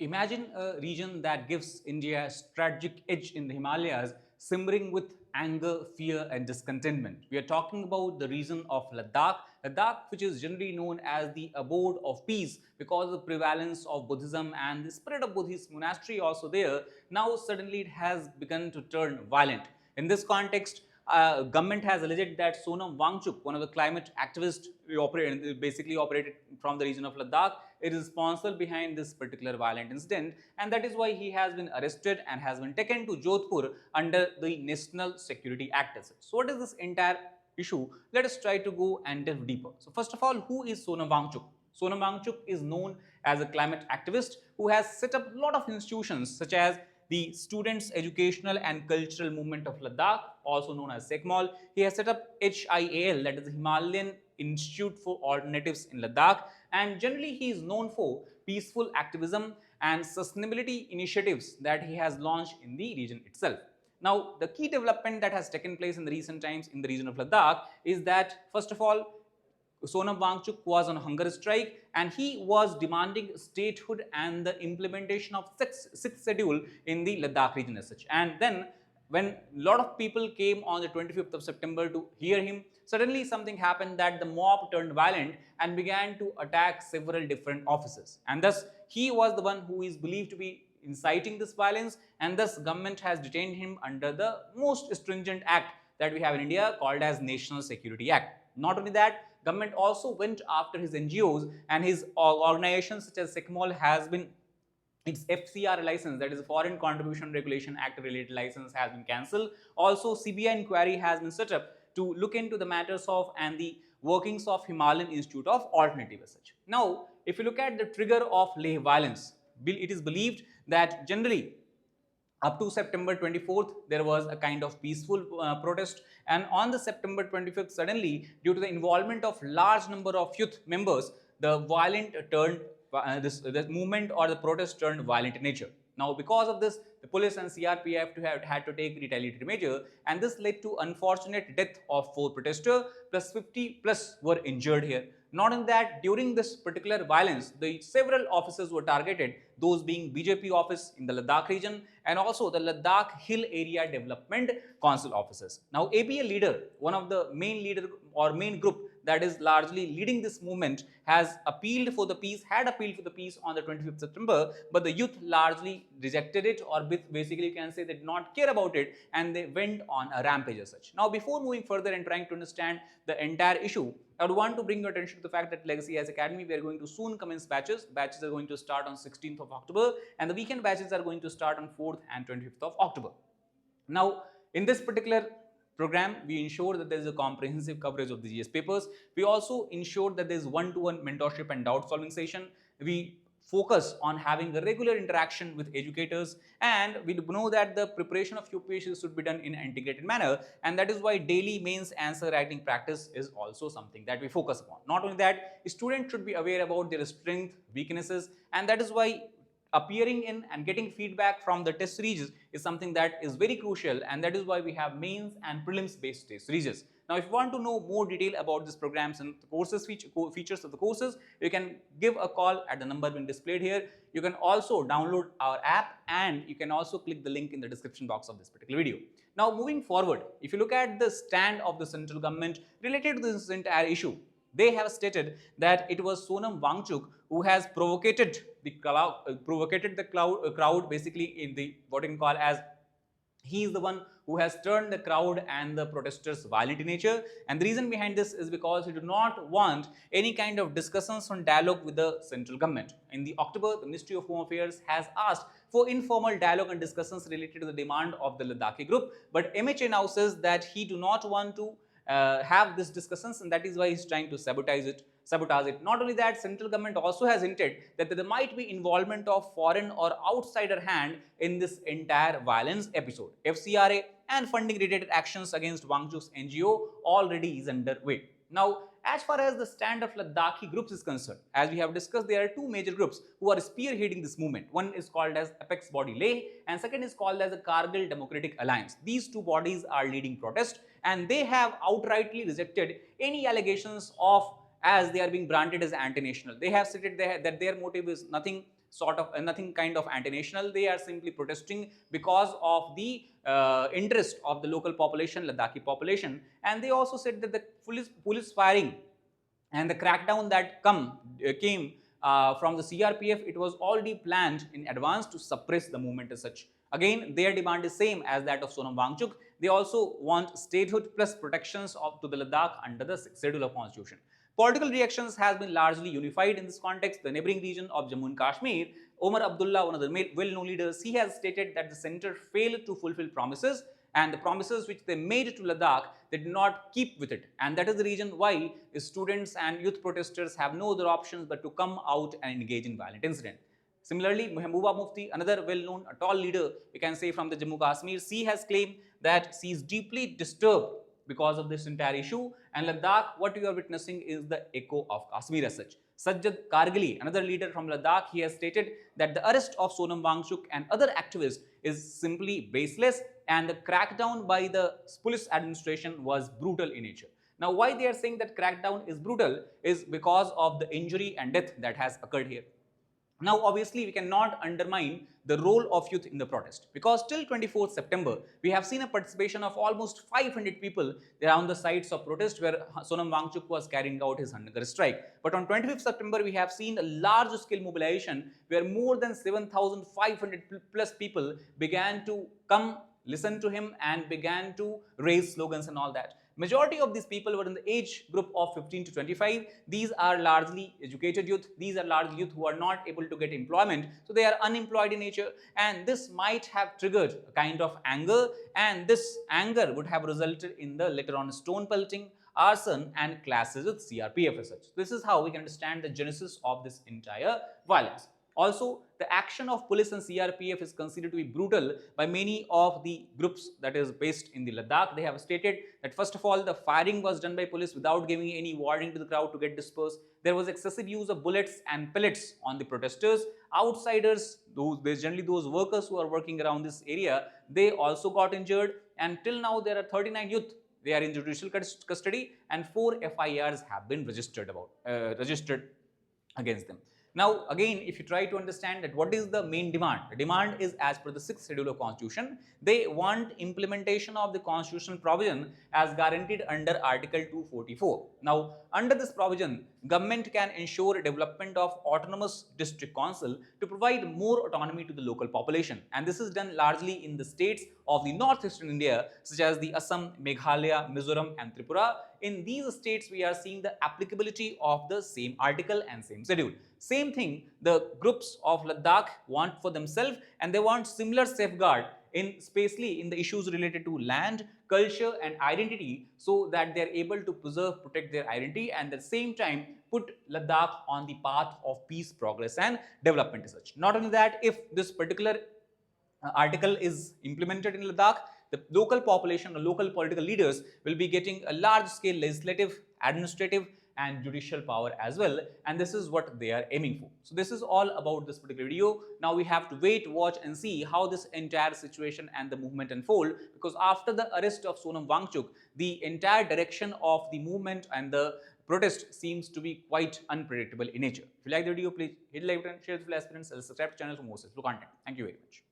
imagine a region that gives India a strategic edge in the Himalayas, simmering with anger, fear, and discontentment. We are talking about the region of Ladakh, which is generally known as the abode of peace because of the prevalence of Buddhism and the spread of Buddhist monastery also there. Now suddenly it has begun to turn violent. In this context, government has alleged that Sonam Wangchuk, one of the climate activists, basically operated from the region of Ladakh, is responsible behind this particular violent incident, and that is why he has been arrested and has been taken to Jodhpur under the National Security Act. So what is this entire issue? Let us try to go and delve deeper. So first of all, who is Sonam Wangchuk? Sonam Wangchuk is known as a climate activist who has set up a lot of institutions such as the Students' Educational and Cultural Movement of Ladakh, also known as SECMOL. He has set up HIAL, that is the Himalayan Institute for Alternatives in Ladakh, and generally he is known for peaceful activism and sustainability initiatives that he has launched in the region itself. Now, the key development that has taken place in the recent times in the region of Ladakh is that, first of all, Sonam Wangchuk was on hunger strike and he was demanding statehood and the implementation of sixth schedule in the Ladakh region as such. And then when a lot of people came on the 25th of September to hear him, suddenly something happened that the mob turned violent and began to attack several different offices. And thus he was the one who is believed to be inciting this violence, and thus government has detained him under the most stringent act that we have in India called as National Security Act. Not only that, government also went after his NGOs and his organizations such as SECMOL has been, its FCR license, that is Foreign Contribution Regulation Act related license, has been cancelled. Also CBI inquiry has been set up to look into the matters of and the workings of Himalayan Institute of Alternative as such. Now if you look at the trigger of Leh violence, it is believed that generally up to September 24th, there was a kind of peaceful protest, and on the September 25th, suddenly, due to the involvement of large number of youth members, the violent turned, this movement or the protest turned violent in nature. Now, because of this, the police and CRPF had to take retaliatory measure, and this led to unfortunate death of 4 protesters, plus 50 plus were injured here. Not in that, during this particular violence, the several offices were targeted, those being BJP office in the Ladakh region and also the Ladakh Hill Area Development Council offices. Now, APL leader, one of the main leader or main group that is largely leading this movement, had appealed for the peace on the 25th September, but the youth largely rejected it, or basically you can say they did not care about it, and they went on a rampage as such. Now, before moving further and trying to understand the entire issue, I would want to bring your attention to the fact that Legacy Eyes Academy, we are going to soon commence batches. Batches are going to start on 16th of October, and the weekend batches are going to start on 4th and 25th of October. Now, in this particular program, we ensure that there is a comprehensive coverage of the GS papers. We also ensure that there is one-to-one mentorship and doubt solving session. We focus on having a regular interaction with educators, and we know that the preparation of UPSC should be done in an integrated manner, and that is why daily mains answer writing practice is also something that we focus upon. Not only that, students should be aware about their strengths, weaknesses, and that is why appearing in and getting feedback from the test series is something that is very crucial, and that is why we have mains and prelims based test series. Now, if you want to know more detail about these programs and the courses features of the courses, you can give a call at the number being displayed here. You can also download our app, and you can also click the link in the description box of this particular video. Now, moving forward, if you look at the stand of the central government related to this entire issue, they have stated that it was Sonam Wangchuk who has provocated the crowd basically in the what you can call as he is the one who has turned the crowd and the protesters violent in nature, and the reason behind this is because he did not want any kind of discussions on dialogue with the central government. In the October, the Ministry of Home Affairs has asked for informal dialogue and discussions related to the demand of the Ladakhi group, but MHA now says that he do not want to have these discussions, and that is why he is trying to sabotage it. Not only that, central government also has hinted that there might be involvement of foreign or outsider hand in this entire violence episode. FCRA and funding related actions against Wangchuk's NGO already is underway. Now, as far as the stand of Ladakhi groups is concerned, as we have discussed, there are 2 major groups who are spearheading this movement. One is called as Apex Body Leh, and second is called as the Kargil Democratic Alliance. These 2 bodies are leading protest, and they have outrightly rejected any allegations of as they are being branded as anti-national. They have stated that their motive is nothing sort of nothing kind of anti-national. They are simply protesting because of the interest of the local population, Ladakhi population. And they also said that the police firing and the crackdown that came from the CRPF, it was already planned in advance to suppress the movement as such. Again, their demand is same as that of Sonam Wangchuk. They also want statehood plus protections to the Ladakh under the 6th schedule of constitution. Political reactions has been largely unified in this context. The neighboring region of Jammu and Kashmir, Omar Abdullah, one of the well-known leaders, he has stated that the center failed to fulfill promises, and the promises which they made to Ladakh, they did not keep with it. And that is the reason why students and youth protesters have no other options but to come out and engage in violent incident. Similarly, Mehbooba Mufti, another well-known tall leader, we can say from the Jammu Kashmir, she has claimed that she is deeply disturbed because of this entire issue, and Ladakh, what you are witnessing is the echo of Kashmir as such. Sajjad Kargili, another leader from Ladakh, he has stated that the arrest of Sonam Wangchuk and other activists is simply baseless, and the crackdown by the police administration was brutal in nature. Now, why they are saying that crackdown is brutal is because of the injury and death that has occurred here. Now, obviously, we cannot undermine the role of youth in the protest, because till 24th September, we have seen a participation of almost 500 people around the sites of protest where Sonam Wangchuk was carrying out his hunger strike. But on 25th September, we have seen a large-scale mobilization where more than 7,500 plus people began to come, listen to him, and began to raise slogans and all that. Majority of these people were in the age group of 15 to 25. These are largely educated youth. These are largely youth who are not able to get employment. So they are unemployed in nature. And this might have triggered a kind of anger. And this anger would have resulted in the later on stone pelting, arson, and clashes with CRPF as such. This is how we can understand the genesis of this entire violence. Also, the action of police and CRPF is considered to be brutal by many of the groups that is based in the Ladakh. They have stated that first of all, the firing was done by police without giving any warning to the crowd to get dispersed. There was excessive use of bullets and pellets on the protesters. Outsiders, generally those workers who are working around this area, they also got injured. And till now, there are 39 youth. They are in judicial custody, and 4 FIRs have been registered against them. Now, again, if you try to understand that what is the main demand, the demand is as per the 6th schedule of constitution. They want implementation of the constitutional provision as guaranteed under Article 244. Now, under this provision, government can ensure development of autonomous district council to provide more autonomy to the local population. And this is done largely in the states of the northeastern India, such as the Assam, Meghalaya, Mizoram, and Tripura. In these states, we are seeing the applicability of the same article and same schedule. Same thing, the groups of Ladakh want for themselves, and they want similar safeguard especially in the issues related to land, culture, and identity, so that they are able to preserve, protect their identity, and at the same time put Ladakh on the path of peace, progress, and development as such. Not only that, if this particular article is implemented in Ladakh, the local population or local political leaders will be getting a large-scale legislative, administrative, and judicial power as well, and this is what they are aiming for. So this is all about this particular video. Now we have to wait, watch, and see how this entire situation and the movement unfold, because after the arrest of Sonam Wangchuk, the entire direction of the movement and the protest seems to be quite unpredictable in nature. If you like the video, please hit the like button, share it with your aspirants, and subscribe to the channel for more such content. Thank you very much.